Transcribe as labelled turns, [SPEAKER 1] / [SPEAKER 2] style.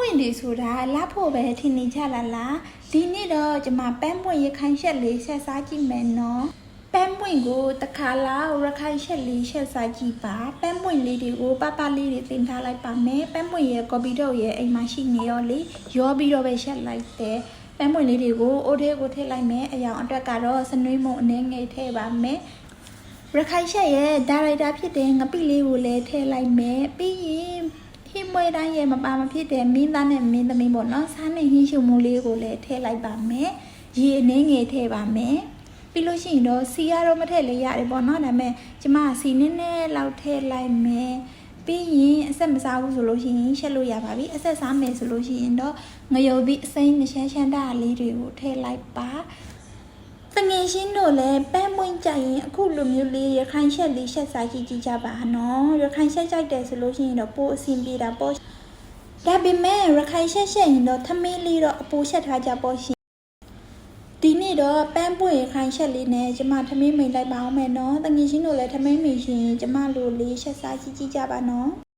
[SPEAKER 1] ပွင့်တွေဆိုတာလာဖို့ပဲထင်နေကြလားဒီနေ့တော့ကျွန်မပန်းပွင့်ရခိုင်ချက်လေးဆက်စားကြည့်မယ်နော်ပန်းပွင့်ကိုတခါလာရခိုင်ချက်လေးဆက်စားကြည့်ပါပန်းပွင့်လေးတွေကိုပပလေးတွေတင်ထားလိုက်ပါမယ်ပန်းပွင့်ရဲ့ကော်ပီတော့ရဲ့အိမ်မှာရှိနေရောလေရောပြီးတော့ပဲဆက်လိုက်တယ်ပန်းပွင့်လေးတွေကိုအိုးထဲကိုထည့်လိုက်မယ်အရောင်အတွက်ကတော့စနွေးမုံအနေငယ်ထည့်ပါမယ်ရခိုင်ချက်ရဲ့ဒါရိုက်တာဖြစ်တဲ့ငပိလေးကိုလည်းထည့်လိုက်မယ်ပြီးရင်ဟင်းမွေးတိုင်းရဲ့မပါမဖြစ်တဲ့မင်းသားနဲ့မင်းသမီးပေါ့နော်စားနဲ့ဟင်းရှုံမိုးလေးကိုလည်းထည့်လိုက်ပါမယ်ရေအနေငယ်ထည့်ပါမယ်ပြီးလို့ရှိရင်တော့စီကတော့မထည့်လည်းရတယ်ပေါ့နော်ဒါပေမဲ့ကျမစီနည်းနည်းလောက်ထည့်လိုက်မယ်ပြီးရင်အဆက်မစားဘူးဆိုလို့ရှိရင်ရှက်လို့ရပါပြီအဆက်စားမယ်ဆိုလို့ရှိရင်တော့ငရုတ်သီးအစိမ်းနှရှမ်းရှမ်းတာလေးတွေကိုထည့်လိုက်ပါတငယ်ချင်းတို့လည်းပန်းပွင့်ကြရင်အခုလိုမျိုးလေးရခိုင်ချက်လေးရှက်စားကြည့်ကြပါနော်ရခိုင်ချက်ကြိုက်တယ်ဆိုလို့ရှိရင်တော့ပိုအဆင်ပြေတာပေါ့ဒါပေမဲ့ရခိုင်ချက်ရင်တော့သမင်းလေးတော့အပူချက်ထားကြပေါ့ရှင်ဒီနေ့တော့ပန်းပွင့်ရခိုင်ချက်လေးနဲ့ကျမသမင်းမိန်လိုက်ပါအောင်မယ်နော်တငယ်ချင်းတို့လည်းသမင်းမိန်ရှင်ကျမလိုလေးရှက်စားကြည့်ကြပါနော်